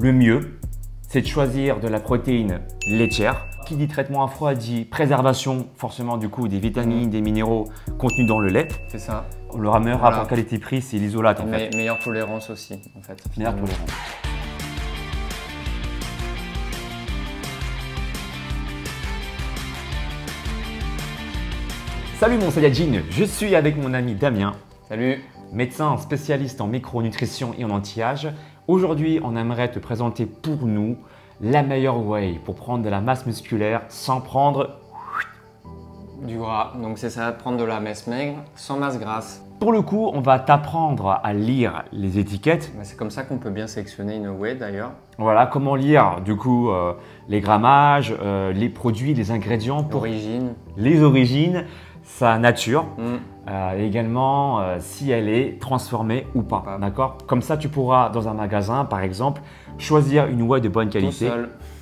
Le mieux, c'est de choisir de la protéine laitière. Qui dit traitement à froid dit préservation, forcément du coup des vitamines, des minéraux contenus dans le lait. C'est ça. Le meilleur rapport qualité-prix, c'est l'isolate en fait. Meilleure tolérance aussi en fait. Meilleure tolérance. Salut mon Saiyajin, je suis avec mon ami Damien. Salut. Médecin spécialiste en micronutrition et en anti-âge. Aujourd'hui, on aimerait te présenter pour nous la meilleure way pour prendre de la masse musculaire sans prendre du gras. Donc c'est ça, prendre de la masse maigre sans masse grasse. Pour le coup, on va t'apprendre à lire les étiquettes. C'est comme ça qu'on peut bien sélectionner une whey d'ailleurs. Voilà, comment lire du coup les grammages, les produits, les ingrédients, pour les origines, sa nature, également si elle est transformée ou pas. D'accord? Comme ça, tu pourras dans un magasin, par exemple, choisir une whey de bonne qualité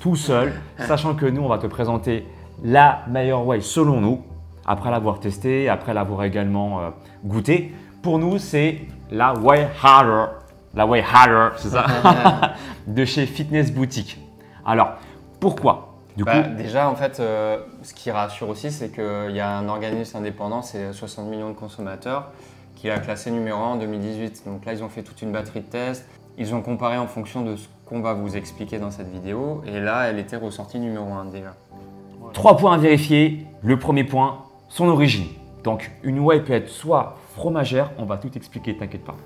tout seul, sachant que nous, on va te présenter la meilleure whey selon nous, après l'avoir testée, après l'avoir également goûtée. Pour nous, c'est la whey harder. La whey harder, c'est ça, de chez Fitness Boutique. Alors, pourquoi? Déjà, en fait, ce qui rassure aussi, c'est qu'il y a un organisme indépendant, c'est 60 millions de consommateurs, qui l'a classé numéro 1 en 2018. Donc là, ils ont fait toute une batterie de tests. Ils ont comparé en fonction de ce qu'on va vous expliquer dans cette vidéo. Et là, elle était ressortie numéro 1 déjà. 3 points à vérifier. Le premier point, son origine. Donc, une whey peut être soit fromagère, on va tout expliquer, t'inquiète pas.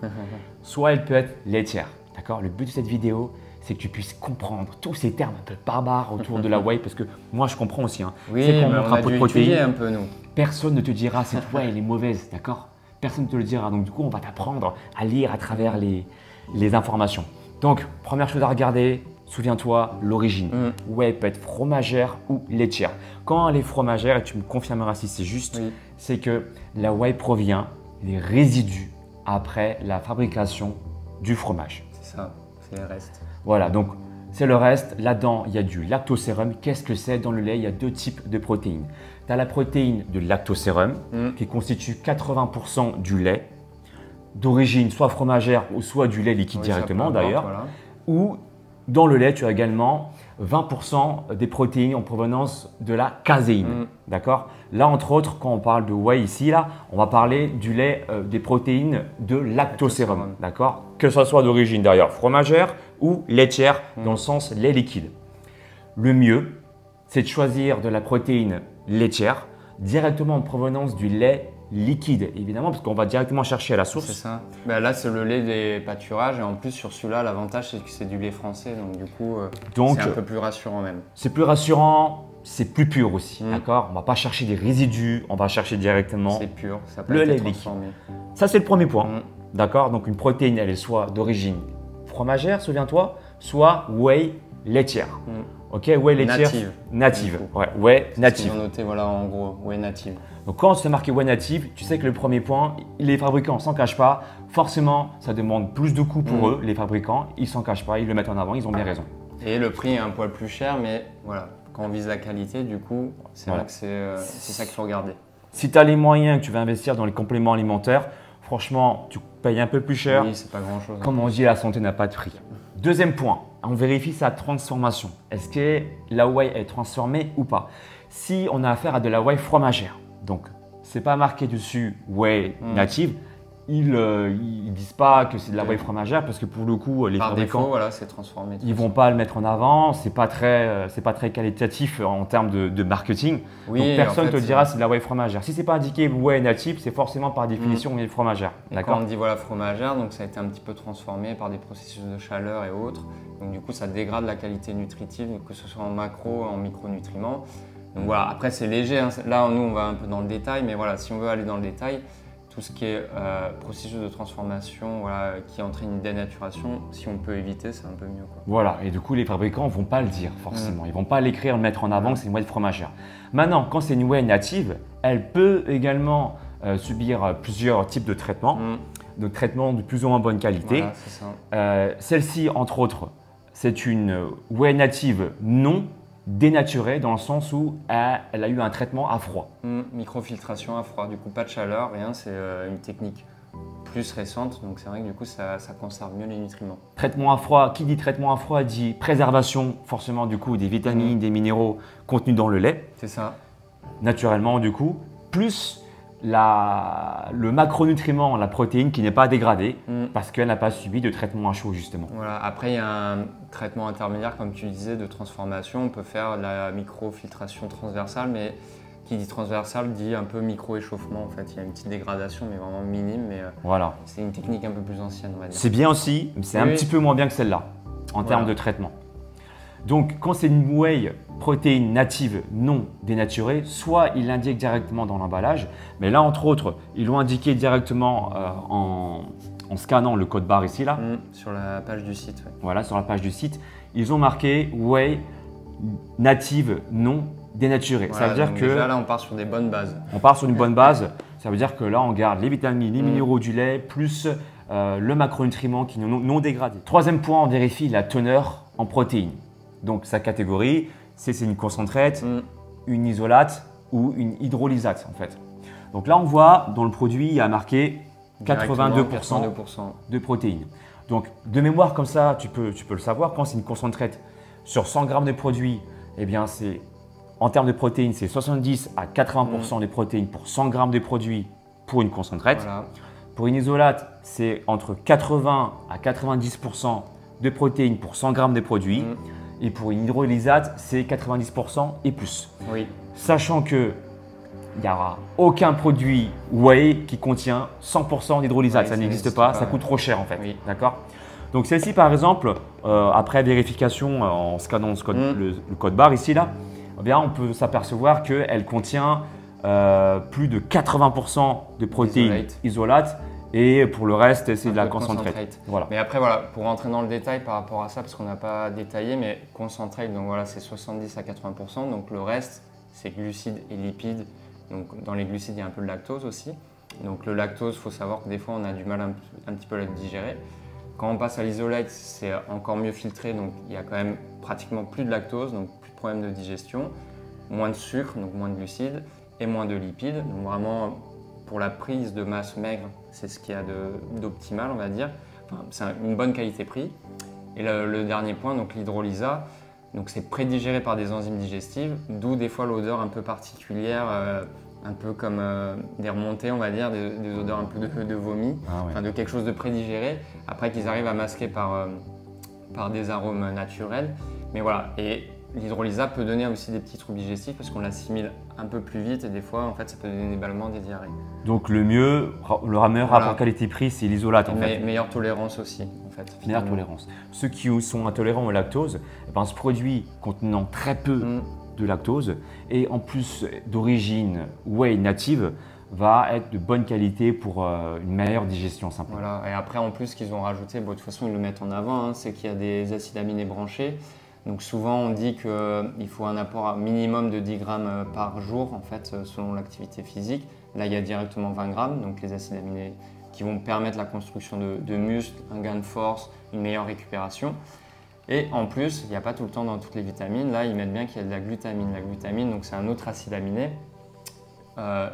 Soit elle peut être laitière. D'accord? Le but de cette vidéo, c'est que tu puisses comprendre tous ces termes un peu barbares autour de la whey, parce que moi je comprends aussi. Oui, mais on a dû étudier un peu nous. Personne ne te dira cette whey elle est mauvaise, d'accord? Personne ne te le dira. Donc du coup, on va t'apprendre à lire à travers les informations. Donc, première chose à regarder, souviens-toi, l'origine. Whey peut être fromagère ou laitière. Quand elle est fromagère, et tu me confirmeras si c'est juste, c'est que la whey provient des résidus après la fabrication du fromage. C'est ça, c'est le reste. Voilà, donc c'est le reste. Là-dedans, il y a du lactosérum. Qu'est-ce que c'est? Dans le lait, il y a deux types de protéines. Tu as la protéine de lactosérum qui constitue 80% du lait, d'origine soit fromagère ou soit du lait liquide directement d'ailleurs. Voilà. Ou dans le lait, tu as également 20% des protéines en provenance de la caséine. D'accord? Là, entre autres, quand on parle de whey ici, là, on va parler du lait des protéines de lactosérum. D'accord? Que ce soit d'origine d'ailleurs fromagère ou laitière, dans le sens lait liquide. Le mieux, c'est de choisir de la protéine laitière directement en provenance du lait liquide, évidemment, parce qu'on va directement chercher à la source. C'est ça. Là, c'est le lait des pâturages et en plus, sur celui-là, l'avantage, c'est que c'est du lait français. Donc, du coup, c'est un peu plus rassurant même. C'est plus rassurant, c'est plus pur aussi. D'accord? On ne va pas chercher des résidus, on va chercher directement c'est pur, ça peut être transformé. Ça, c'est le premier point. D'accord? Donc, une protéine, elle est soit d'origine fromagère, souviens-toi, soit whey laitière. Ok, whey laitière native. Ouais, whey native. Ils ont noté, voilà, en gros, whey native. Donc quand c'est marqué whey native, tu sais que le premier point, les fabricants ne s'en cachent pas. Forcément, ça demande plus de coûts pour eux, les fabricants. Ils ne s'en cachent pas, ils le mettent en avant, ils ont bien raison. Et le prix est un poil plus cher, mais voilà, quand on vise la qualité, du coup, c'est vrai que c'est ça qu'il faut regarder. Si tu as les moyens que tu vas investir dans les compléments alimentaires, franchement, tu payes un peu plus cher. Oui, c'est pas grand-chose. Comme on dit, la santé n'a pas de prix. Deuxième point, on vérifie sa transformation. Est-ce que la whey est transformée ou pas? Si on a affaire à de la whey fromagère, donc c'est pas marqué dessus whey native, ils disent pas que c'est de la whey fromagère parce que pour le coup, les fabricants, voilà, c'est transformé. Ils vont pas le mettre en avant. C'est pas très qualitatif en termes de marketing. Oui, donc personne ne te dira c'est de la whey fromagère. Si c'est pas indiqué whey native, c'est forcément par définition whey fromagère. Quand on dit voilà fromagère, donc ça a été un petit peu transformé par des processus de chaleur et autres. Donc du coup, ça dégrade la qualité nutritive, que ce soit en macro, en micronutriments. Donc voilà, après c'est léger. Là, nous, on va un peu dans le détail, mais voilà, si on veut aller dans le détail, tout ce qui est processus de transformation qui entraîne une dénaturation, si on peut éviter, c'est un peu mieux. Voilà, et du coup, les fabricants ne vont pas le dire forcément. Ils ne vont pas l'écrire, le mettre en avant que c'est une whey fromagère. Maintenant, quand c'est une whey native, elle peut également subir plusieurs types de traitements, de traitements de plus ou moins bonne qualité. Voilà, celle-ci, entre autres, c'est une whey native non dénaturée dans le sens où elle a eu un traitement à froid. Microfiltration à froid, du coup pas de chaleur, rien, c'est une technique plus récentes. Donc c'est vrai que du coup, ça conserve mieux les nutriments. Traitement à froid, qui dit traitement à froid dit préservation forcément du coup des vitamines, des minéraux contenus dans le lait. C'est ça. Naturellement du coup, plus le macronutriment, la protéine qui n'est pas dégradée parce qu'elle n'a pas subi de traitement à chaud justement. Voilà. Après, il y a un traitement intermédiaire, comme tu disais, de transformation. On peut faire de la microfiltration transversale, mais qui dit transversale dit un peu micro-échauffement en fait. Il y a une petite dégradation, mais vraiment minime. Mais voilà. c'est une technique un peu plus ancienne, on va dire. C'est bien aussi, mais c'est un petit peu moins bien que celle-là en termes de traitement. Donc, quand c'est une whey protéine native non dénaturée, soit ils l'indiquent directement dans l'emballage, mais là, entre autres, ils l'ont indiqué directement en scannant le code barre ici, là. Sur la page du site. Ouais. Voilà, sur la page du site. Ils ont marqué whey native non dénaturée. Voilà, ça veut dire que déjà, là, on part sur des bonnes bases. On part sur une bonne base. Ça veut dire que là, on garde les vitamines, les minéraux du lait, plus le macronutriment qui est non dégradé. Troisième point, on vérifie la teneur en protéines. Donc, sa catégorie, c'est une concentrate, une isolate ou une hydrolysate en fait. Donc là, on voit dans le produit, il y a marqué 82% de protéines. Donc, de mémoire comme ça, tu peux le savoir. Quand c'est une concentrate sur 100 grammes de produit, eh bien, en termes de protéines, c'est 70 à 80% de protéines pour 100 grammes de produit pour une concentrate. Voilà. Pour une isolate, c'est entre 80 à 90% de protéines pour 100 grammes de produit. Et pour une hydrolysate, c'est 90% et plus. Oui. Sachant qu'il n'y aura aucun produit whey qui contient 100% d'hydrolysate. Ça n'existe pas, ça coûte trop cher en fait. Oui. D'accord ? Donc celle-ci par exemple, après vérification en scannant le code barre ici là, eh bien, on peut s'apercevoir qu'elle contient plus de 80% de protéines isolates. Et pour le reste, c'est de la concentrate. Voilà. Mais après, voilà, pour rentrer dans le détail par rapport à ça, parce qu'on n'a pas détaillé, mais concentrate, donc voilà, c'est 70 à 80%. Donc le reste, c'est glucides et lipides. Donc dans les glucides, il y a un peu de lactose aussi. Donc le lactose, il faut savoir que des fois, on a du mal un petit peu à le digérer. Quand on passe à l'isolate, c'est encore mieux filtré. Donc il y a quand même pratiquement plus de lactose, donc plus de problème de digestion. Moins de sucre, donc moins de glucides et moins de lipides. Donc vraiment, pour la prise de masse maigre, c'est ce qu'il y a d'optimal, on va dire. Enfin, c'est une bonne qualité-prix. Et le dernier point, donc l'hydrolysa, donc c'est prédigéré par des enzymes digestives, d'où des fois l'odeur un peu particulière, un peu comme des remontées, on va dire, des odeurs un peu de vomi, enfin, de quelque chose de prédigéré, après qu'ils arrivent à masquer par des arômes naturels. Mais voilà, et l'hydrolysa peut donner aussi des petits troubles digestifs parce qu'on l'assimile un peu plus vite et des fois, en fait, ça peut donner des ballements, des diarrhées. Donc le mieux, le meilleur rapport qualité-prix, c'est l'isolate en fait. Meilleure tolérance aussi, en fait. Meilleure tolérance. Ceux qui sont intolérants au lactose, eh ben, ce produit contenant très peu de lactose et en plus d'origine whey native, va être de bonne qualité pour une meilleure digestion simplement. Voilà, et après en plus ce qu'ils ont rajouté, bon, de toute façon ils le mettent en avant, c'est qu'il y a des acides aminés branchés. Donc souvent on dit qu'il faut un apport minimum de 10 grammes par jour en fait, selon l'activité physique. Là il y a directement 20 grammes, donc les acides aminés qui vont permettre la construction de muscles, un gain de force, une meilleure récupération. Et en plus, il n'y a pas tout le temps dans toutes les vitamines, là ils mettent bien qu'il y a de la glutamine. La glutamine, donc c'est un autre acide aminé.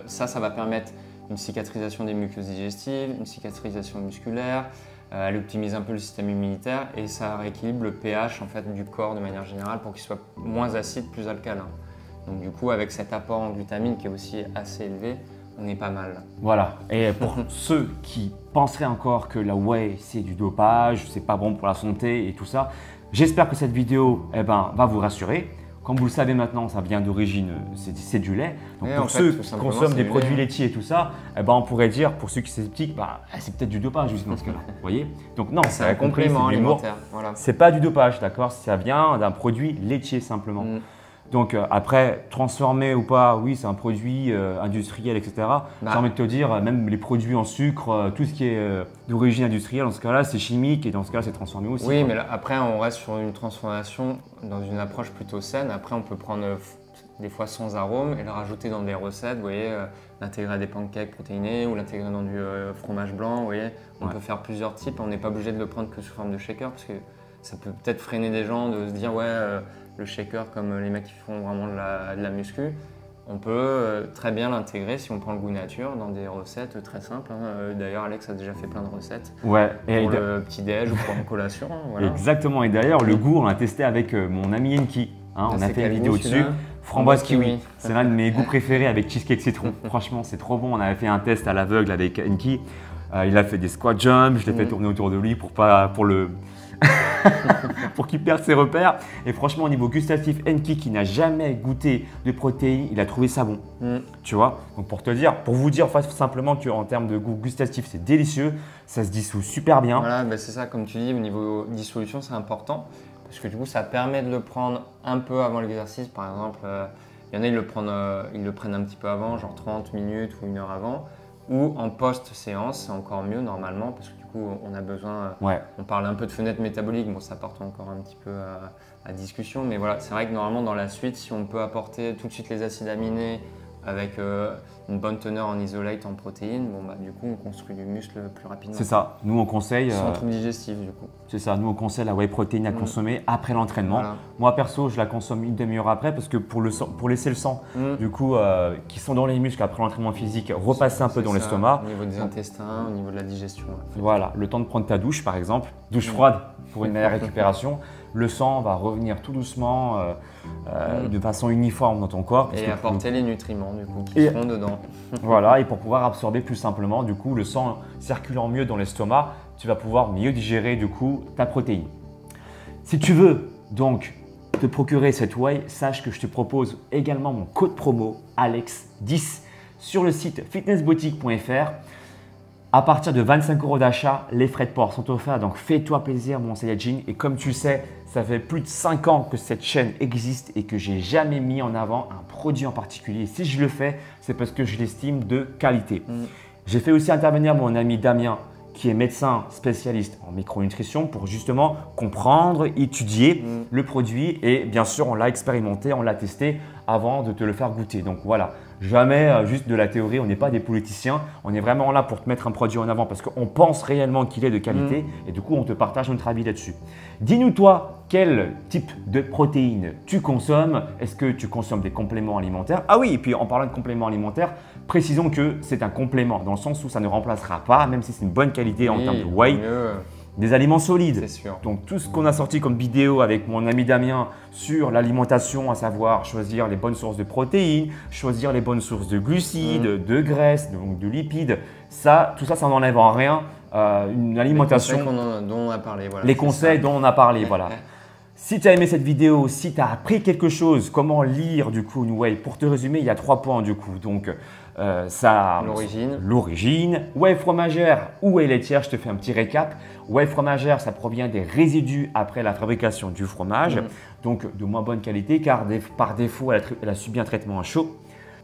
Ça va permettre une cicatrisation des muqueuses digestives, une cicatrisation musculaire, elle optimise un peu le système immunitaire et ça rééquilibre le pH en fait, du corps de manière générale pour qu'il soit moins acide, plus alcalin. Donc du coup, avec cet apport en glutamine qui est aussi assez élevé, on est pas mal. Voilà, et pour ceux qui penseraient encore que la whey c'est du dopage, c'est pas bon pour la santé et tout ça, j'espère que cette vidéo va vous rassurer. Comme vous le savez maintenant, ça vient d'origine, c'est du lait. Donc pour ceux qui consomment des produits laitiers et tout ça, on pourrait dire, pour ceux qui sont sceptiques, c'est peut-être du dopage juste dans ce cas-là. Vous voyez? Donc non, c'est un complément alimentaire. Voilà. C'est pas du dopage, d'accord? Ça vient d'un produit laitier simplement. Donc après, transformé ou pas, oui, c'est un produit industriel, etc. J'ai envie de te dire, même les produits en sucre, tout ce qui est d'origine industrielle, dans ce cas-là, c'est chimique et dans ce cas-là, c'est transformé aussi. Oui, mais là, après, on reste sur une transformation dans une approche plutôt saine. Après, on peut prendre des fois sans arôme et le rajouter dans des recettes. Vous voyez, l'intégrer à des pancakes protéinés ou l'intégrer dans du fromage blanc. Vous voyez, on peut faire plusieurs types. On n'est pas obligé de le prendre que sous forme de shaker parce que ça peut peut-être freiner des gens de se dire, ouais, le shaker comme les mecs qui font vraiment de la muscu. on peut très bien l'intégrer si on prend le goût nature dans des recettes très simples. D'ailleurs, Alex a déjà fait plein de recettes Ouais. pour le petit-déj ou pour une collation. Voilà. Exactement. Et d'ailleurs, le goût, on l'a testé avec mon ami Enki. On a fait une vidéo dessus. Framboise kiwi. C'est l'un de mes goûts préférés avec cheesecake citron. Franchement, c'est trop bon. On avait fait un test à l'aveugle avec Enki. Il a fait des squat jumps. Je l'ai fait tourner autour de lui pour qu'il perde ses repères. Et franchement, au niveau gustatif, Enki qui n'a jamais goûté de protéines, il a trouvé ça bon. Tu vois. Donc pour vous dire simplement qu'en termes de goût gustatif, c'est délicieux. Ça se dissout super bien. Voilà, c'est ça, comme tu dis, au niveau dissolution, c'est important. Parce que du coup, ça permet de le prendre un peu avant l'exercice. Par exemple, il y en a, ils le prennent un petit peu avant, genre 30 minutes ou 1 heure avant. Ou en post-séance, c'est encore mieux normalement, parce que du coup, on a besoin… On parle un peu de fenêtre métabolique, bon, ça porte encore un petit peu à discussion. Mais voilà, c'est vrai que normalement, dans la suite, si on peut apporter tout de suite les acides aminés avec une bonne teneur en isolate, en protéines, du coup, on construit du muscle plus rapidement. C'est ça. Nous, on conseille… Sans trouble digestif, du coup. C'est ça. Nous, on conseille la whey protéine à consommer après l'entraînement. Voilà. Moi, perso, je la consomme une demi-heure après parce que pour laisser le sang, du coup, qui sont dans les muscles après l'entraînement physique, repasser un peu dans l'estomac. Au niveau des intestins, au niveau de la digestion. Voilà. Le temps de prendre ta douche, par exemple, douche froide pour une meilleure récupération. Le sang va revenir tout doucement, de façon uniforme dans ton corps. Et apporter les nutriments du coup qui seront dedans. Voilà, et pour pouvoir absorber plus simplement, du coup, le sang circulant mieux dans l'estomac, tu vas pouvoir mieux digérer du coup ta protéine. Si tu veux donc te procurer cette whey, sache que je te propose également mon code promo ALEX10 sur le site fitnessboutique.fr. À partir de 25 € d'achat, les frais de port sont offerts, donc fais-toi plaisir mon Saiyajin. Et comme tu sais, ça fait plus de 5 ans que cette chaîne existe et que j'ai jamais mis en avant un produit en particulier. Si je le fais, c'est parce que je l'estime de qualité. J'ai fait aussi intervenir mon ami Damien, qui est médecin spécialiste en micronutrition pour justement comprendre, étudier le produit et bien sûr on l'a expérimenté, on l'a testé avant de te le faire goûter. Donc voilà, jamais juste de la théorie, on n'est pas des politiciens, on est vraiment là pour te mettre un produit en avant parce qu'on pense réellement qu'il est de qualité et du coup on te partage notre avis là-dessus. Dis-nous toi, quel type de protéines tu consommes? Est-ce que tu consommes des compléments alimentaires? Ah oui, et puis en parlant de compléments alimentaires, précisons que c'est un complément dans le sens où ça ne remplacera pas, même si c'est une bonne qualité en termes de whey, des aliments solides. C'est sûr. Donc tout ce qu'on a sorti comme vidéo avec mon ami Damien sur l'alimentation, à savoir choisir les bonnes sources de protéines, choisir les bonnes sources de glucides, de graisses, donc de lipides, tout ça n'enlève en rien une alimentation. Les conseils dont on a parlé. Voilà, les conseils dont on a parlé, voilà. Si tu as aimé cette vidéo, si tu as appris quelque chose, comment lire du coup une whey, pour te résumer, il y a 3 points du coup. Donc, l'origine, whey fromagère ou whey laitière, je te fais un petit récap. Whey fromagère, ça provient des résidus après la fabrication du fromage, donc de moins bonne qualité car par défaut, elle a subi un traitement à chaud.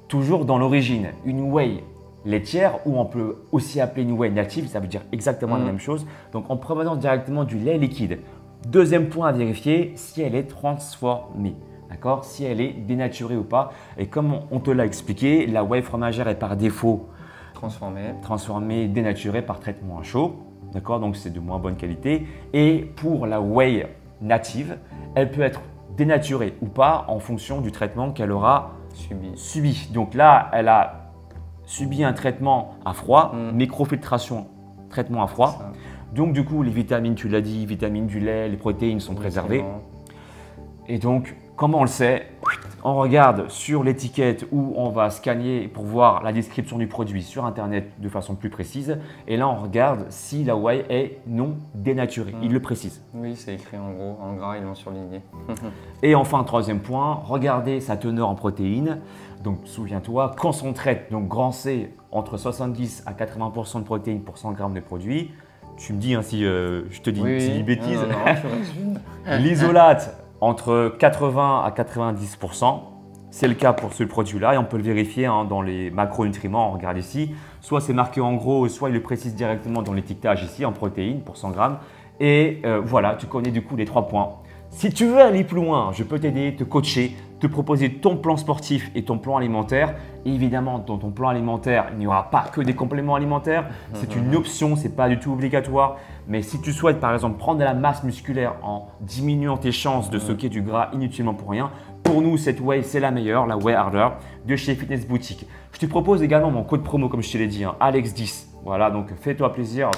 Toujours dans l'origine, une whey laitière ou on peut aussi appeler une whey native, ça veut dire exactement la même chose. Donc en provenance directement du lait liquide. Deuxième point à vérifier, si elle est transformée, d'accord? Si elle est dénaturée ou pas. Et comme on te l'a expliqué, la whey fromagère est par défaut transformée, dénaturée par traitement à chaud, d'accord? Donc c'est de moins bonne qualité. Et pour la whey native, elle peut être dénaturée ou pas en fonction du traitement qu'elle aura subi. Donc là, elle a subi un traitement à froid, microfiltration, traitement à froid. Donc du coup, les vitamines, tu l'as dit, vitamines du lait, les protéines sont préservées. Et donc, comment on le sait? On regarde sur l'étiquette où on va scanner pour voir la description du produit sur Internet de façon plus précise. Et là, on regarde si la whey est non dénaturée. Il le précise. Oui, c'est écrit en gros, en gras, ils l'ont surligné. Et enfin, troisième point, regardez sa teneur en protéines. Donc, souviens-toi, concentré, donc grand C, entre 70 à 80% de protéines pour 100 g de produit. Tu me dis hein, si je te dis une bêtise. L'isolate entre 80 à 90%, c'est le cas pour ce produit-là et on peut le vérifier hein, dans les macronutriments. On regarde ici, soit c'est marqué en gros, soit il le précise directement dans l'étiquetage ici en protéines pour 100 g. Et voilà, tu connais du coup les 3 points. Si tu veux aller plus loin, je peux t'aider, te coacher, te proposer ton plan sportif et ton plan alimentaire. Et évidemment, dans ton plan alimentaire, il n'y aura pas que des compléments alimentaires. C'est une option, ce n'est pas du tout obligatoire. Mais si tu souhaites par exemple prendre de la masse musculaire en diminuant tes chances de stocker du gras inutilement pour rien, pour nous, cette whey, c'est la meilleure, la whey harder de chez Fitness Boutique. Je te propose également mon code promo, comme je te l'ai dit, hein, Alex10. Voilà, donc fais-toi plaisir.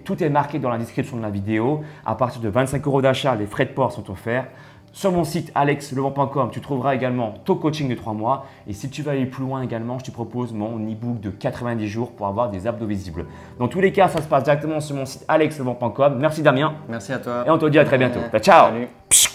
Tout est marqué dans la description de la vidéo. À partir de 25 € d'achat, les frais de port sont offerts. Sur mon site alexlevent.com, tu trouveras également ton coaching de 3 mois. Et si tu veux aller plus loin également, je te propose mon e-book de 90 jours pour avoir des abdos visibles. Dans tous les cas, ça se passe directement sur mon site alexlevent.com. Merci Damien. Merci à toi. Et on te dit à très bientôt. Ciao. Salut.